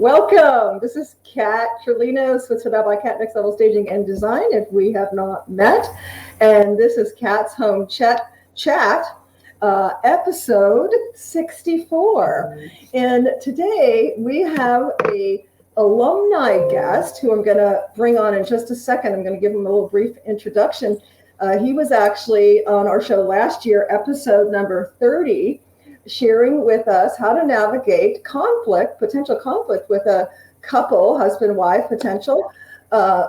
Welcome. This is Kat Trulino, Switzerland by Kat Next Level Staging and Design, if we have not met. And this is Kat's Home Chat, episode 64. And today we have a alumni guest who I'm going to bring on in just a second. I'm going to give him a little brief introduction. He was actually on our show last year, episode number 30, sharing with us how to navigate potential conflict with a couple, husband, wife, potential,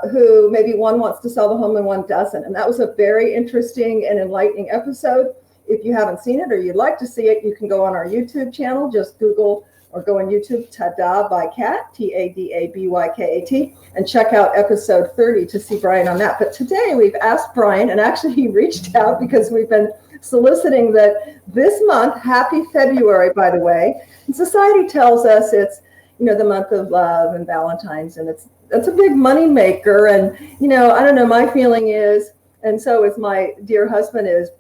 who maybe one wants to sell the home and one doesn't. And that was a very interesting and enlightening episode. If you haven't seen it or you'd like to see it, you can go on our YouTube channel. Just Google or go on YouTube, Tada by Kat, Tadabykat, and check out episode 30 to see Brian on that. But today we've asked Brian, and actually he reached out because we've been soliciting that this month, happy February, by the way, and society tells us it's, the month of love and Valentine's, and that's a big money maker. And, I don't know, my feeling is, and so is my dear husband, is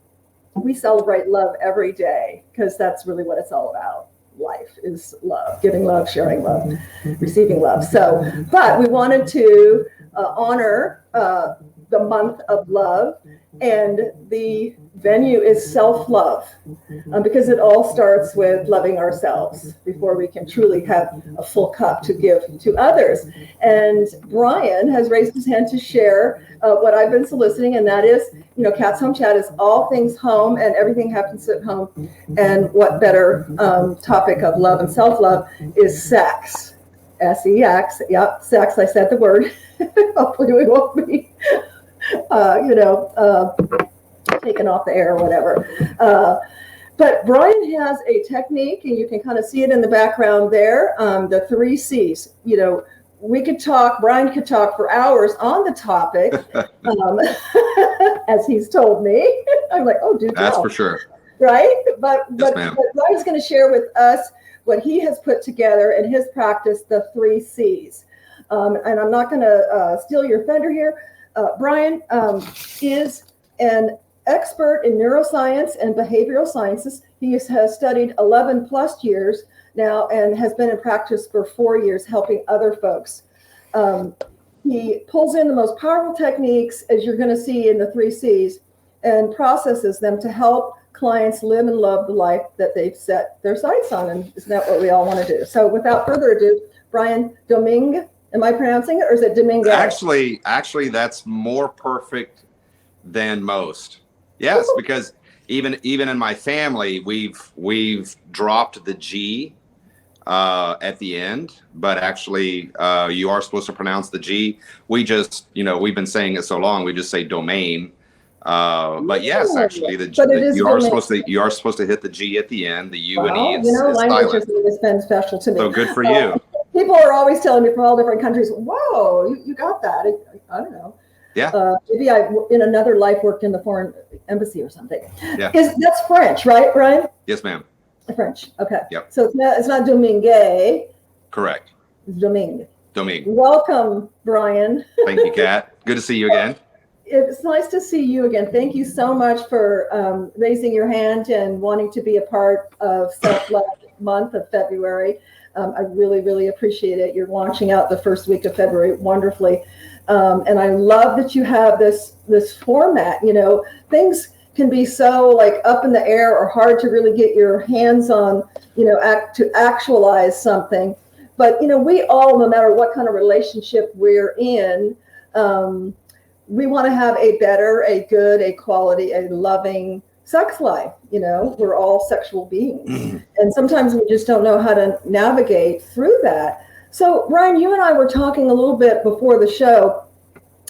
we celebrate love every day because that's really what it's all about. Life is love, giving love, sharing love, receiving love. So, but we wanted to honor the month of love, and the venue is self-love, because it all starts with loving ourselves before we can truly have a full cup to give to others. And Brian has raised his hand to share what I've been soliciting, and that is, Kat's Home Chat is all things home, and everything happens at home. And what better topic of love and self-love is sex. S-E-X. Yep, sex. I said the word. Hopefully we won't be, taken off the air or whatever. But Brian has a technique, and you can kind of see it in the background there, the 3 C's. Brian could talk for hours on the topic, as he's told me. I'm like, oh, dude. That's for sure. Right? But yes, Brian's going to share with us what he has put together in his practice, the 3 C's. And I'm not going to steal your thunder here. Brian is an expert in neuroscience and behavioral sciences. He has studied 11 plus years now and has been in practice for 4 years helping other folks. He pulls in the most powerful techniques, as you're going to see in the 3 C's, and processes them to help clients live and love the life that they've set their sights on. And isn't that what we all want to do? So without further ado, Brian Domingue, am I pronouncing it, or is it Domingue? Actually, that's more perfect than most. Yes, because even in my family, we've dropped the G at the end, but actually you are supposed to pronounce the G. We just, we've been saying it so long, we just say domain. But yes, actually, you are supposed to hit the G at the end. The U and E is language silent. has been special to me. So good for you. People are always telling me from all different countries, whoa, you got that. I don't know. Yeah. Maybe I, in another life, worked in the foreign embassy or something. Yeah. That's French, right, Brian? Yes, ma'am. French. Okay. Yep. So it's not Domingue. Correct. It's Domingue. Domingue. Welcome, Brian. Thank you, Kat. Good to see you again. It's nice to see you again. Thank you so much for raising your hand and wanting to be a part of Self-Love Month of February. I really, really appreciate it. You're launching out the first week of February wonderfully. And I love that you have this format. Things can be so like up in the air or hard to really get your hands on, to actualize something. But, we all, no matter what kind of relationship we're in, we want to have a better, a good, a quality, a loving sex life. We're all sexual beings. And sometimes we just don't know how to navigate through that. So, Brian, you and I were talking a little bit before the show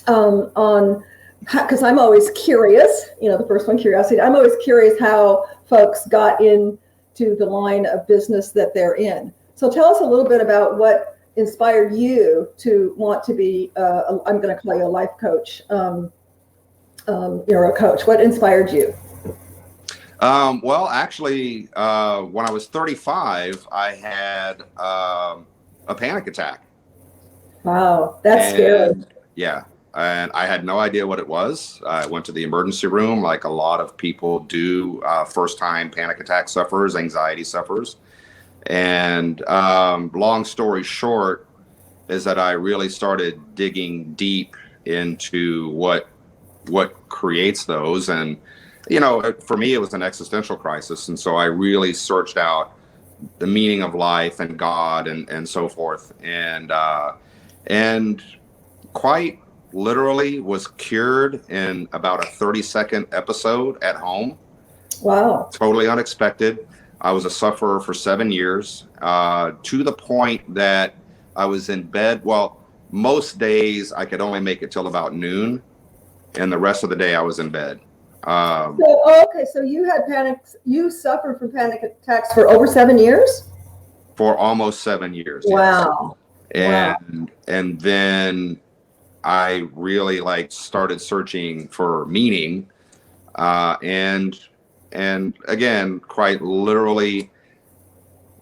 on, because I'm always curious, the first one, curiosity. I'm always curious how folks got into the line of business that they're in. So tell us a little bit about what inspired you to want to be, I'm going to call you a life coach, you're a coach. What inspired you? Well, actually, when I was 35, I had a panic attack. Wow, that's scary. Yeah, and I had no idea what it was. I went to the emergency room like a lot of people do, first-time panic attack sufferers, anxiety sufferers. And long story short is that I really started digging deep into what creates those. And, for me, it was an existential crisis. And so I really searched out the meaning of life and God and so forth. And quite literally was cured in about a 30-second episode at home. Wow. Totally unexpected. I was a sufferer for 7 years, to the point that I was in bed. Well, most days I could only make it till about noon, and the rest of the day I was in bed. So you had you suffered from panic attacks for over 7 years? For almost 7 years. Wow. Yes. And then I really started searching for meaning, and again, quite literally,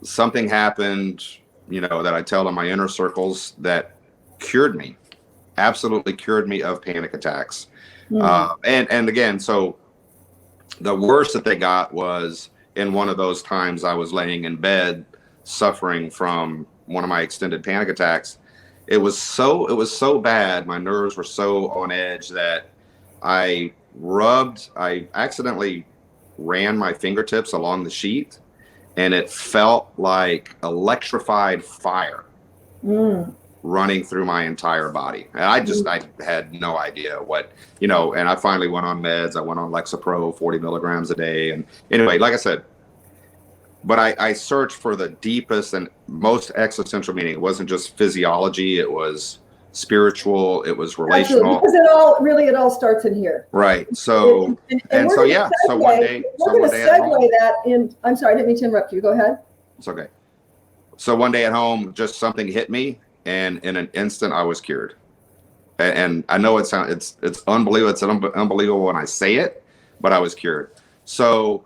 something happened, that I tell in my inner circles that cured me, absolutely cured me of panic attacks. And again, so the worst that they got was in one of those times I was laying in bed suffering from one of my extended panic attacks. It was so bad. My nerves were so on edge that I accidentally ran my fingertips along the sheet, and it felt like electrified fire running through my entire body. And I had no idea what, and I finally went on meds. I went on Lexapro, 40 milligrams a day. And anyway, like I said, but I searched for the deepest and most existential meaning. It wasn't just physiology. It was spiritual. It was relational. Absolutely. Because it all starts in here. Right. So, so one day, we're going to segue that in. I'm sorry, I didn't mean to interrupt you. Go ahead. It's okay. So one day at home, just something hit me, and in an instant I was cured. And I know it's unbelievable. It's unbelievable when I say it, but I was cured. So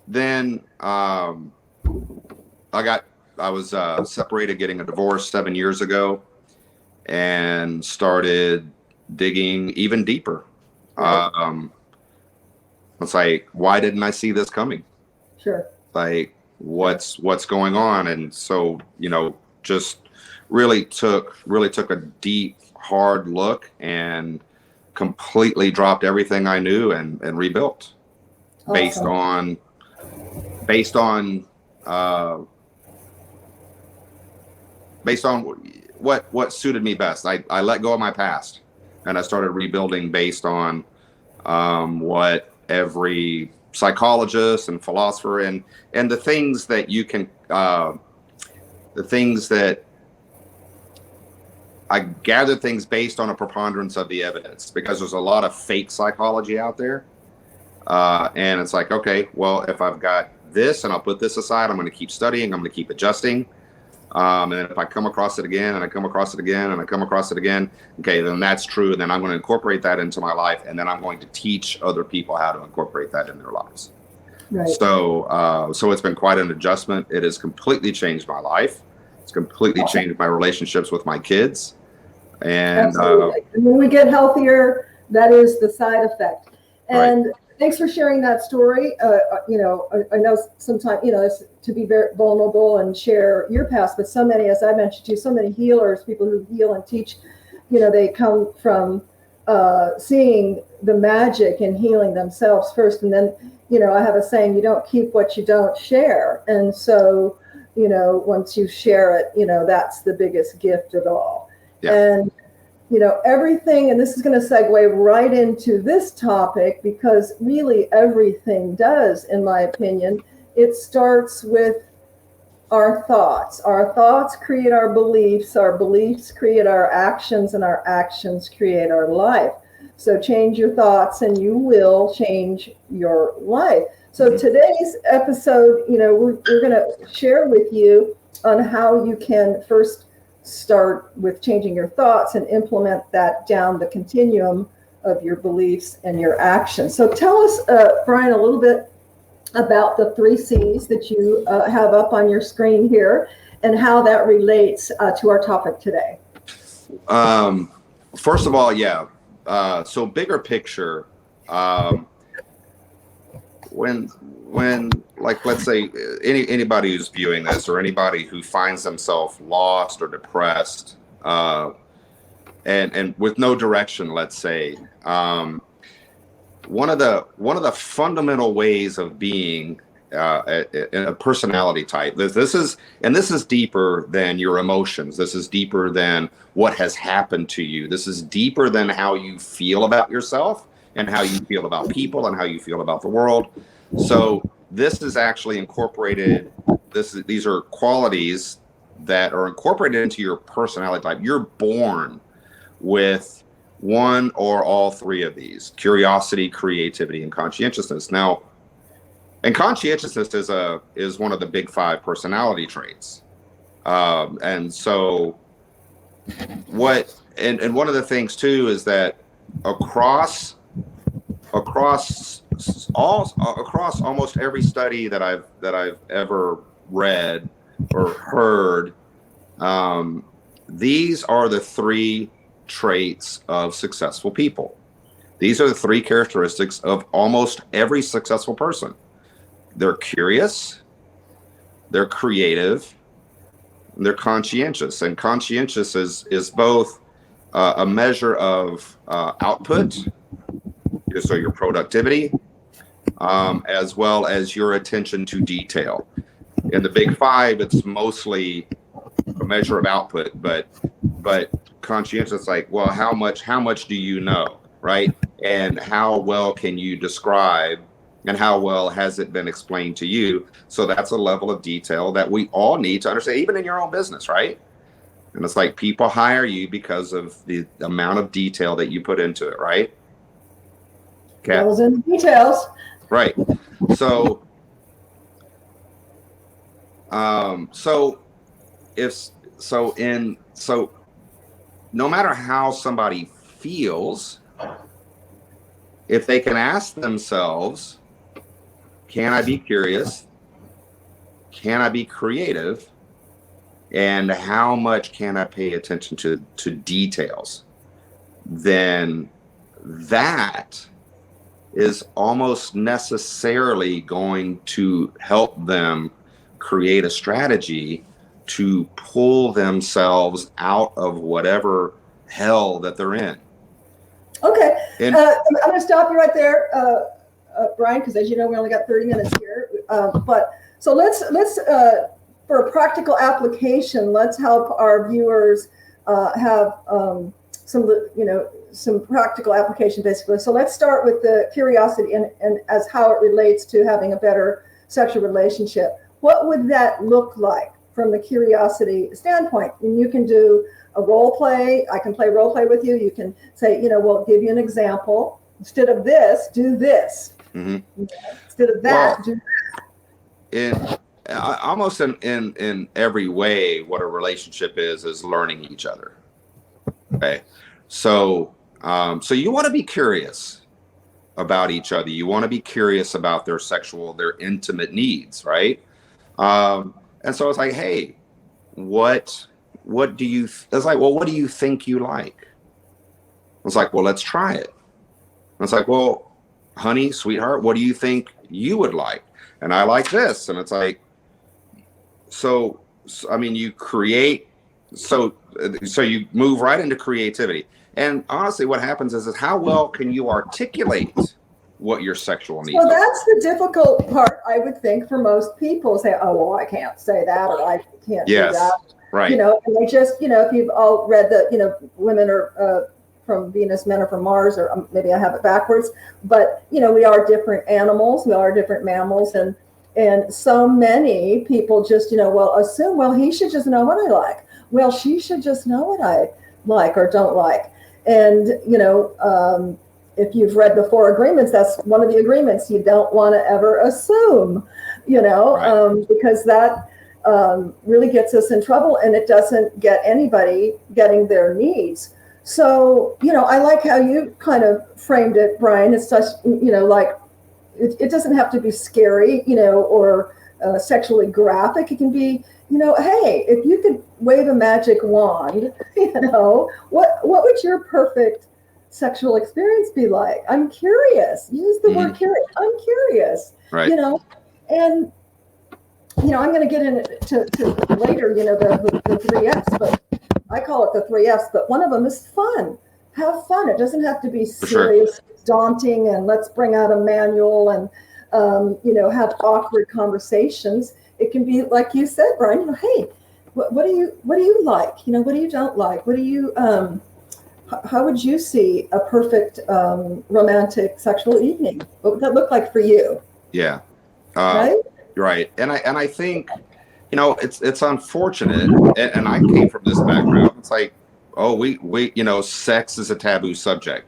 then I was separated, getting a divorce 7 years ago, and started digging even deeper. It's like, why didn't I see this coming? Sure. Like, what's going on? And so, just really took a deep, hard look and completely dropped everything I knew and rebuilt. Awesome. based on what suited me best. I let go of my past, and I started rebuilding based on what every psychologist and philosopher and the things that you can the things that I gather things based on a preponderance of the evidence, because there's a lot of fake psychology out there. And it's like, okay, well, if I've got this and I'll put this aside, I'm going to keep studying, I'm going to keep adjusting. And if I come across it again and I come across it again and I come across it again, okay, then that's true. Then I'm going to incorporate that into my life. And then I'm going to teach other people how to incorporate that in their lives. Right. So it's been quite an adjustment. It has completely changed my life. It's completely changed my relationships with my kids. And when we get healthier, that is the side effect. And thanks for sharing that story. I know sometimes, it's to be very vulnerable and share your past, but so many, as I mentioned to you, so many healers, people who heal and teach, they come from seeing the magic and healing themselves first. And then, I have a saying, you don't keep what you don't share. And so, once you share it, that's the biggest gift of all. Yeah. And, everything, and this is going to segue right into this topic, because really everything does, in my opinion. It starts with our thoughts. Our thoughts create our beliefs create our actions, and our actions create our life. So change your thoughts and you will change your life. So today's episode, we're going to share with you on how you can first start with changing your thoughts and implement that down the continuum of your beliefs and your actions. So tell us, Brian, a little bit about the 3 C's that you have up on your screen here and how that relates to our topic today. First of all, so bigger picture, when when, like, let's say anybody who's viewing this, or anybody who finds themselves lost or depressed, and with no direction, let's say, one of the fundamental ways of being a personality type. This is deeper than your emotions. This is deeper than what has happened to you. This is deeper than how you feel about yourself and how you feel about people and how you feel about the world. So this is actually incorporated. These are qualities that are incorporated into your personality type. You're born with one or all three of these: curiosity, creativity, and conscientiousness. Now, and conscientiousness is one of the big 5 personality traits. And so and one of the things too is that across almost every study that I've ever read or heard, these are the 3 traits of successful people. These are the 3 characteristics of almost every successful person. They're curious, they're creative, and they're conscientious. And conscientious is both a measure of output, so your productivity, as well as your attention to detail. In the big 5, it's mostly a measure of output, but conscientious, like, well, how much do you know, right? And how well can you describe, and how well has it been explained to you? So that's a level of detail that we all need to understand, even in your own business, right? And it's like, people hire you because of the amount of detail that you put into it, right? Okay. Devil's in the details. Right. So no matter how somebody feels, if they can ask themselves, can I be curious? Can I be creative? And how much can I pay attention to details? Then that is almost necessarily going to help them create a strategy to pull themselves out of whatever hell that they're in. Okay. And I'm going to stop you right there, Brian, because as you know, we only got 30 minutes here. But so let's for a practical application, let's help our viewers have some practical application, basically. So let's start with the curiosity and as how it relates to having a better sexual relationship. What would that look like from the curiosity standpoint? And you can do a role play. I can play role play with you. You can say, we'll give you an example. Instead of this, do this. Mm-hmm. Instead of that, do that. Almost in every way, what a relationship is learning each other. Okay. So you want to be curious about each other. You want to be curious about their intimate needs, right? And so it's like, hey, what do you? It's like, well, what do you think you like? It's like, well, let's try it. And it's like, well, honey, sweetheart, what do you think you would like? And I like this. And it's like, so I mean, you create. So you move right into creativity. And honestly, what happens is how well can you articulate what your sexual needs are? Well, that's the difficult part, I would think, for most people. Say, oh, well, I can't say that, or I can't do that. Right. And they just, if you've all read that, women are from Venus, men are from Mars, or maybe I have it backwards. But, we are different animals. We are different mammals. And so many people just, assume, well, he should just know what I like. Well, she should just know what I like or don't like. And, if you've read the 4 agreements, that's one of the agreements. You don't want to ever assume, right. Because that really gets us in trouble, and it doesn't get anybody getting their needs. So, I like how you kind of framed it, Brian. It's such, like, it doesn't have to be scary, or sexually graphic. It can be, hey, if you could wave a magic wand, what would your perfect sexual experience be like? I'm curious. Use the word curious. I'm curious. Right. And I'm going to get into later, the three F's, but I call it the three F's, but one of them is fun. Have fun. It doesn't have to be serious, daunting, and let's bring out a manual and, have awkward conversations. It can be, like you said, Brian, hey, what do you like? What do you don't like? What do you, how would you see a perfect romantic sexual evening? What would that look like for you? Yeah. Right? Right. And I think, it's unfortunate. And I came from this background. It's like, oh, we sex is a taboo subject.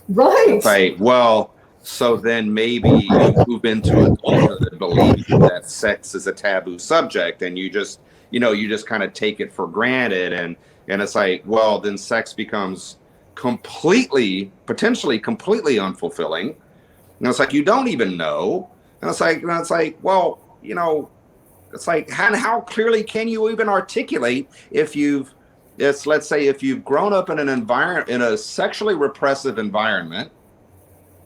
Right. It's like, well, so then maybe you move into adulthood believing that sex is a taboo subject, and you just kind of take it for granted. And it's like, well, then sex becomes potentially completely unfulfilling. And it's like, you don't even know. And it's like, well, it's like, how clearly can you even articulate let's say if you've grown up in in a sexually repressive environment,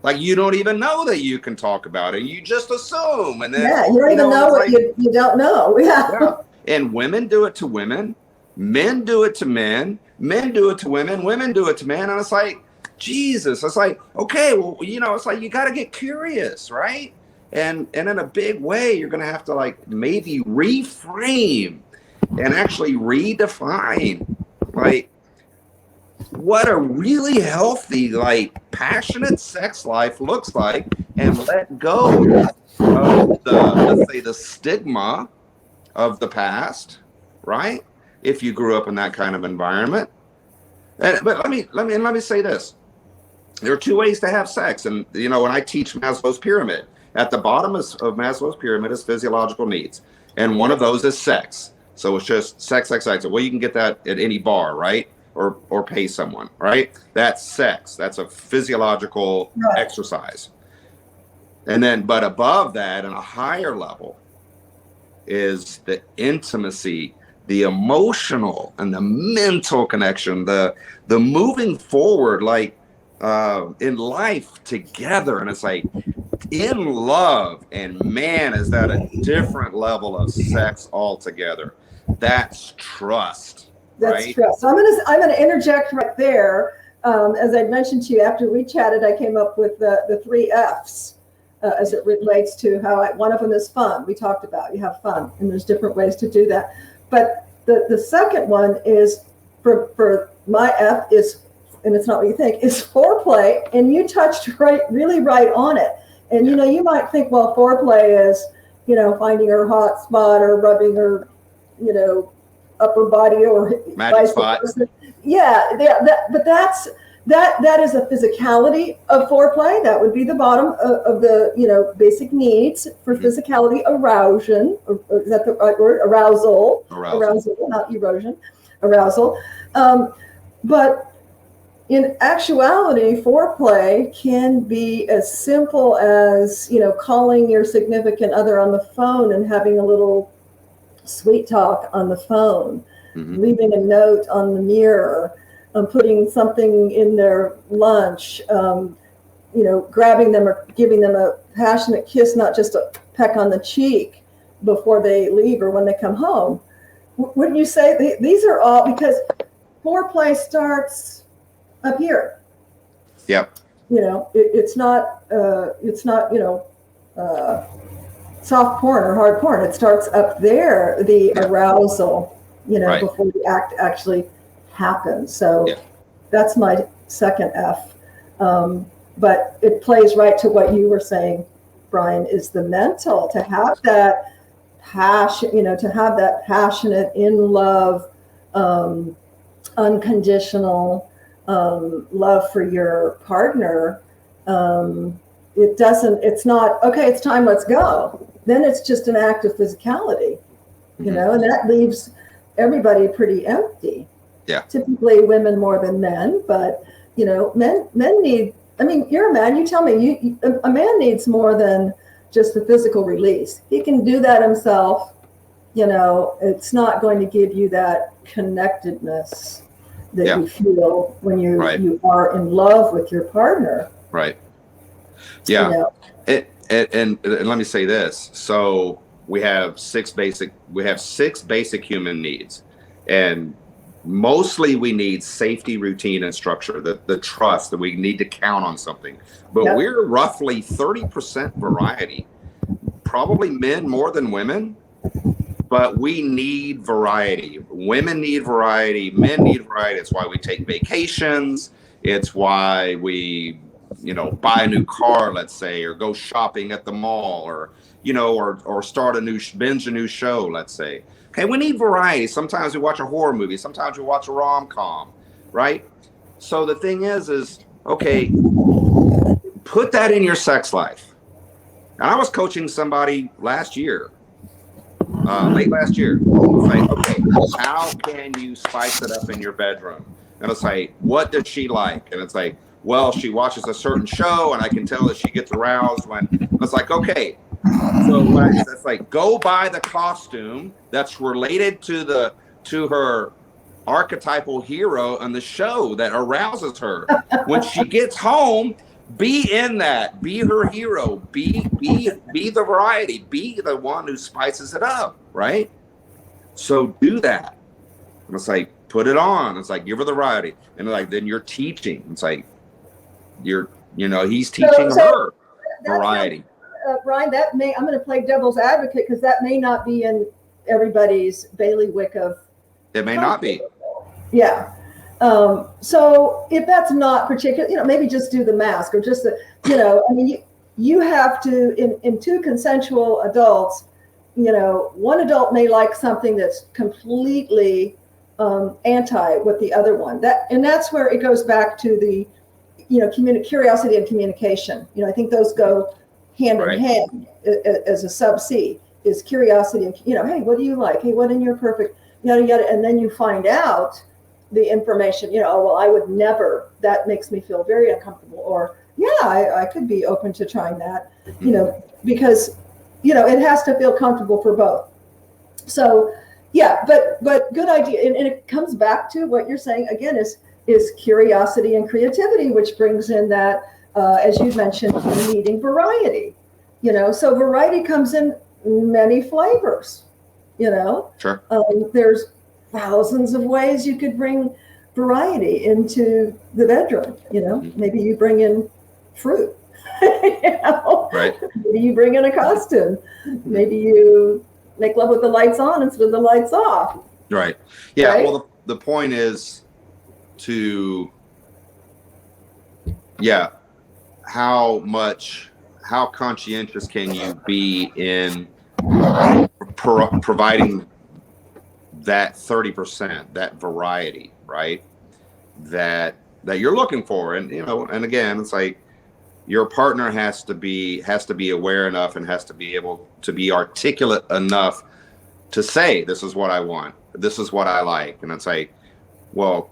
like you don't even know that you can talk about it. You just assume. And then, you don't even know what you don't know. Yeah. And women do it to women, men do it to men do it to women do it to men. And it's like, Jesus, it's like, okay, well, it's like, you got to get curious, right? And in a big way, you're going to have to like maybe reframe and actually redefine like what a really healthy, like passionate sex life looks like, and let go of let's say the stigma of the past, right? If you grew up in that kind of environment. But let me say this. There are two ways to have sex. And, when I teach Maslow's pyramid, at the bottom of Maslow's pyramid is physiological needs. And one of those is sex. So it's just sex. Well, you can get that at any bar, right? Or pay someone, right? That's sex. That's a physiological exercise. And then, but above that, in a higher level, is the intimacy, the emotional and the mental connection, the moving forward, like, in life together. And it's like in love, and man, is that a different level of sex altogether. That's trust. That's right? trust. So I'm gonna interject right there. As I mentioned to you after we chatted, I came up with the three F's as it relates to how one of them is fun. We talked about you have fun, and there's different ways to do that. But the second one is for my F is, and it's not what you think, is foreplay. And you touched really right on it. And, you might think, well, foreplay is, finding her hot spot or rubbing her, upper body or magic spot. Yeah. But that is a physicality of foreplay. That would be the bottom of the, basic needs for physicality. Arousal. Is that the right word? Arousal, not erosion. Arousal. But in actuality, foreplay can be as simple as, calling your significant other on the phone and having a little sweet talk on the phone, leaving a note on the mirror, putting something in their lunch, grabbing them or giving them a passionate kiss, not just a peck on the cheek before they leave or when they come home. Wouldn't you say these are all, because foreplay starts up here. Yep. It's not soft porn or hard porn. It starts up there, the arousal, before the act actually happens. So that's my second F. But it plays right to what you were saying, Brian, is the mental, to have that passion, to have that passionate, in love, unconditional love for your partner. It's not, okay, it's time, let's go. Then it's just an act of physicality, and that leaves everybody pretty empty. Yeah. Typically women more than men, but men need, you're a man, you tell me, a man needs more than just the physical release. He can do that himself. It's not going to give you that connectedness that you feel when you are in love with your partner. Right. Yeah. and let me say this. So we have six basic human needs, and mostly we need safety, routine, and structure, the trust that we need to count on something. But Yep. we're roughly 30% variety, probably men more than women, but we need variety. Women need variety, men need variety. It's why we take vacations. It's why we, buy a new car, let's say, or go shopping at the mall, or, or start binge a new show, let's say. Okay, we need variety. Sometimes we watch a horror movie. Sometimes we watch a rom-com, right? So the thing is, okay, put that in your sex life. And I was coaching somebody last year, late last year. It's like, okay, how can you spice it up in your bedroom? And it's like, what does she like? And it's like, well, she watches a certain show, and I can tell that she gets aroused when. It's like, okay, so it's like, go buy the costume that's related to her archetypal hero on the show that arouses her. When she gets home, be in that, be her hero, be the variety, be the one who spices it up, right? So do that. And it's like, put it on. It's like, give her the variety. And like, then you're teaching. It's like, he's teaching her variety. Brian, I'm going to play devil's advocate, because that may not be in everybody's bailiwick of. It may not be. Yeah. So if that's not particular, maybe just do the mask, or just you have to, in two consensual adults, one adult may like something that's completely anti what the other one. That's where it goes back to the, curiosity and communication. I think those go hand in hand as a sub C, is curiosity and, hey, what do you like? Hey, what in your perfect, yada, yada. And then you find out the information, well, I would never, that makes me feel very uncomfortable, or I could be open to trying that, because, it has to feel comfortable for both. So, yeah, but good idea. And it comes back to what you're saying again, is curiosity and creativity, which brings in that, as you mentioned, needing variety, so variety comes in many flavors, Sure. There's thousands of ways you could bring variety into the bedroom. Maybe you bring in fruit, Right. Maybe you bring in a costume. Maybe you make love with the lights on instead of the lights off. Right. Yeah. Right? Well, the point is how conscientious can you be in providing that 30%, that variety, right? That you're looking for. And, and again, it's like, your partner has to be aware enough, and has to be able to be articulate enough to say, this is what I want, this is what I like. And it's like, well,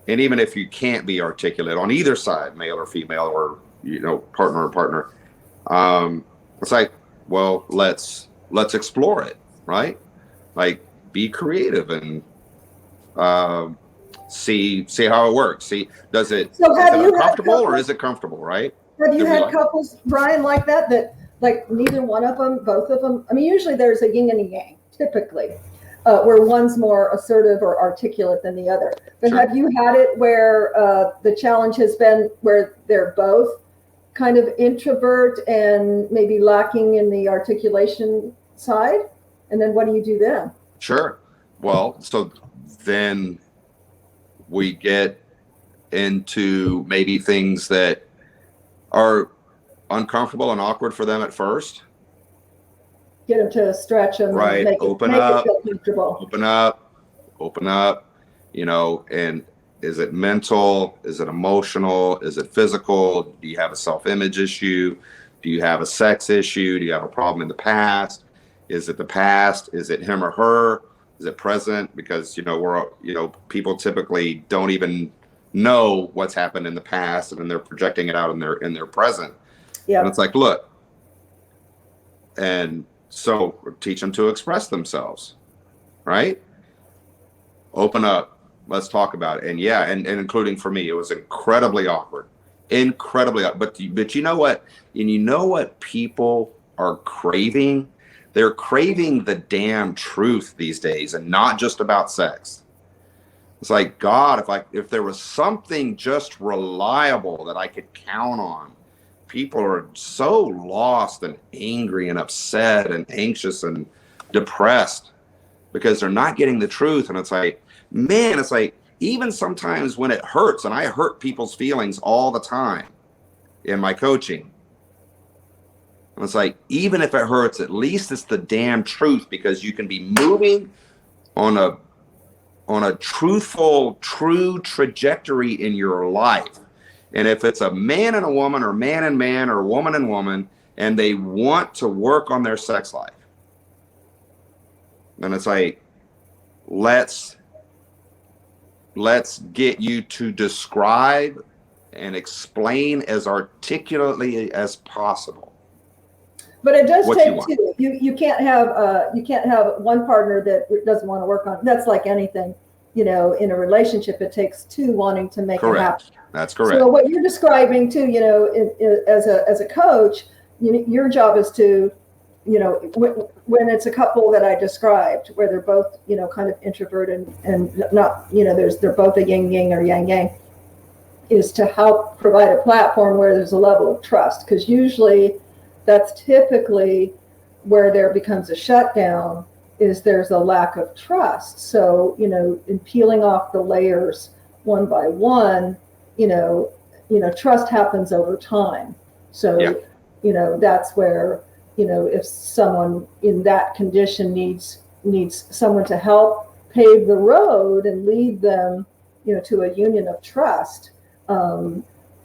and even if you can't be articulate on either side, male or female, or, partner, it's like, well, let's explore it, right? Like, be creative and see how it works. See, is it uncomfortable, or is it comfortable, right? Have you had couples, Brian, like that like neither one of them, both of them? I mean, usually there's a yin and a yang, typically, where one's more assertive or articulate than the other. But Sure. Have you had it where the challenge has been where they're both kind of introvert and maybe lacking in the articulation side? And then what do you do then? Sure. Well, so then we get into maybe things that are uncomfortable and awkward for them at first. Get them to stretch them, right? Make open it up, feel comfortable. open up, and is it mental? Is it emotional? Is it physical? Do you have a self-image issue? Do you have a sex issue? Do you have a problem in the past? Is it the past? Is it him or her? Is it present? Because, people typically don't even know what's happened in the past, and then they're projecting it out in their present. Yeah. And it's like, look, and so teach them to express themselves, right? Open up. Let's talk about it. And and including for me, it was incredibly awkward. incredibly. But you know what? And you know what people are craving? They're craving the damn truth these days, and not just about sex. It's like, God, if there was something just reliable that I could count on. People are so lost and angry and upset and anxious and depressed because they're not getting the truth. And it's like, man, it's like, even sometimes when it hurts, and I hurt people's feelings all the time in my coaching. And it's like, even if it hurts, at least it's the damn truth, because you can be moving on a truthful, true trajectory in your life. And if it's a man and a woman, or man and man, or woman and woman, and they want to work on their sex life, then it's like, let's get you to describe and explain as articulately as possible. But it does take two. You can't have one partner that doesn't want to work on it. That's like anything, in a relationship. It takes two wanting to make it happen. That's correct. So what you're describing too, as a coach, your job is to, when it's a couple that I described, where they're both, kind of introverted and not, they're both a yin yang or yang yang, is to help provide a platform where there's a level of trust, because usually that's typically where there becomes a shutdown, is there's a lack of trust. So, in peeling off the layers one by one, trust happens over time. So, that's where, if someone in that condition needs someone to help pave the road and lead them, to a union of trust,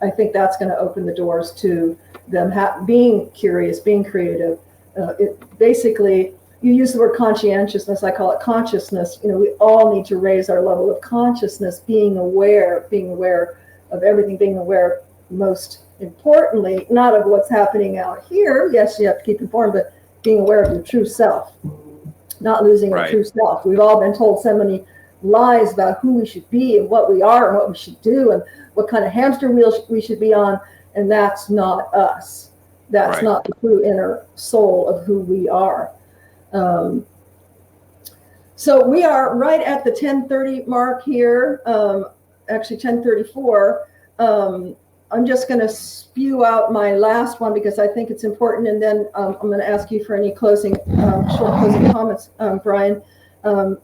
I think that's going to open the doors to them being curious, being creative. Basically, you use the word conscientiousness. I call it consciousness. We all need to raise our level of consciousness, being aware of everything, being aware, most importantly, not of what's happening out here. Yes, you have to keep informed, but being aware of your true self, not losing our true self. We've all been told so many lies about who we should be and what we are and what we should do and what kind of hamster wheel we should be on, and that's not us. That's not the true inner soul of who we are. So we are right at the 10:30 mark here, actually 10:34. I'm just going to spew out my last one because I think it's important, and then I'm going to ask you for any short closing comments, Brian. I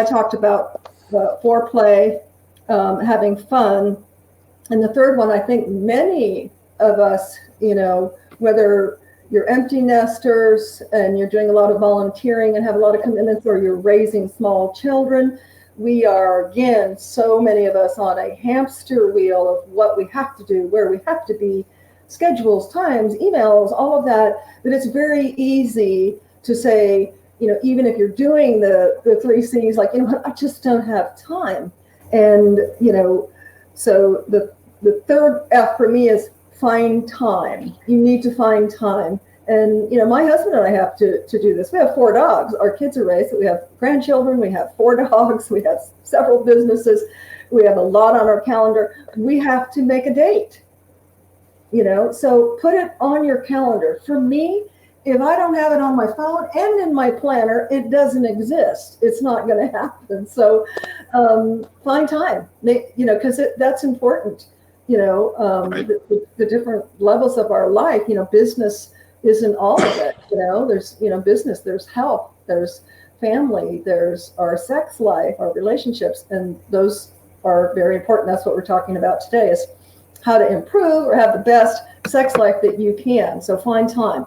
talked about the foreplay, having fun. And the third one, I think many of us, whether you're empty nesters and you're doing a lot of volunteering and have a lot of commitments, or you're raising small children, we are, again, so many of us on a hamster wheel of what we have to do, where we have to be, schedules, times, emails, all of that it's very easy to say, even if you're doing the 3 C's, like, I just don't have time. And, so the third F for me is find time. You need to find time. And, my husband and I have to do this. We have 4 dogs. Our kids are raised. We have grandchildren. We have 4 dogs. We have several businesses. We have a lot on our calendar. We have to make a date, so put it on your calendar. For me, if I don't have it on my phone and in my planner, it doesn't exist. It's not going to happen. So find time, because that's important. The different levels of our life, business isn't all of it. There's, business, there's health, there's family, there's our sex life, our relationships, and those are very important. That's what we're talking about today, is how to improve or have the best sex life that you can. So find time.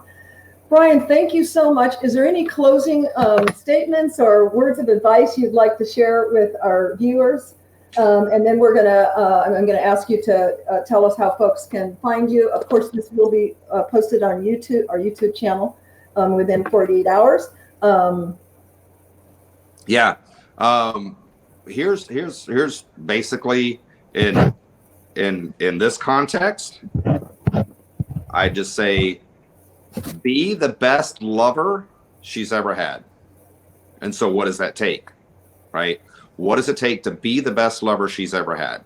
Brian, thank you so much. Is there any closing statements or words of advice you'd like to share with our viewers? And then I'm gonna ask you to tell us how folks can find you. Of course, this will be posted on YouTube, our YouTube channel, within 48 hours. Here's basically in this context, I just say, be the best lover she's ever had. And so what does that take, right? What does it take to be the best lover she's ever had?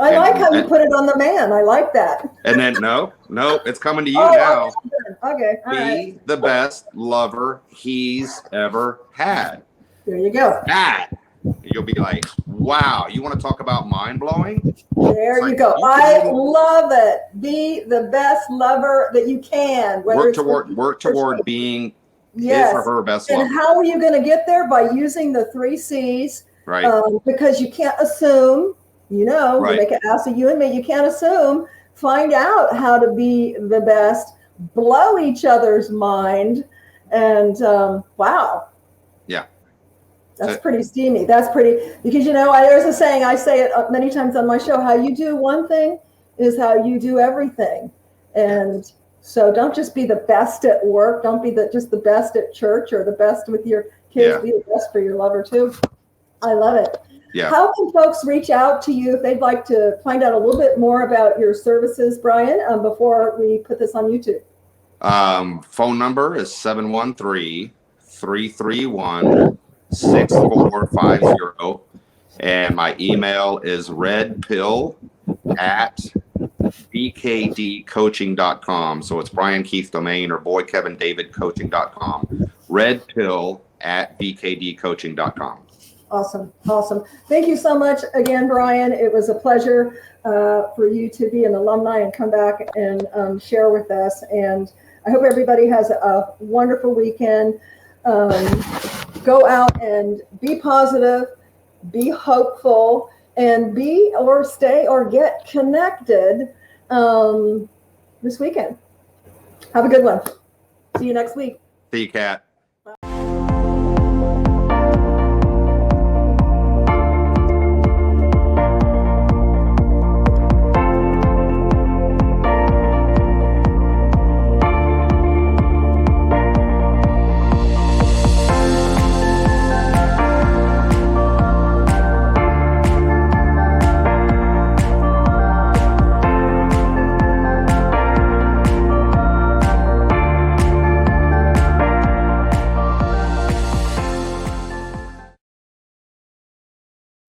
I like how you put it on the man. I like that. And then no, it's coming to you Oh, now. Okay. All Be right. the best lover he's ever had. There you go. That you'll be like, wow, you want to talk about mind blowing? There you go. I love it. Be the best lover that you can. Work toward being his or her best lover. And how are you going to get there? By using the 3 C's. Right. Because you can't assume, right. You make an ass of you and me. You can't assume. Find out how to be the best. Blow each other's mind. And wow. Yeah. That's pretty steamy. That's pretty, because, there's a saying, I say it many times on my show, how you do one thing is how you do everything. And so don't just be the best at work. Don't be just the best at church or the best with your kids. Be the best for your lover too. I love it. Yeah. How can folks reach out to you if they'd like to find out a little bit more about your services, Brian, before we put this on YouTube? Phone number is 713-331-6450. And my email is redpill@bkdcoaching.com. So it's Brian Keith Domain or boykevin-david-coaching.com. redpill@bkdcoaching.com. Awesome. Thank you so much again, Brian. It was a pleasure for you to be an alumni and come back and share with us. And I hope everybody has a wonderful weekend. Go out and be positive, be hopeful, and be or stay or get connected this weekend. Have a good one. See you next week. See you, Kat.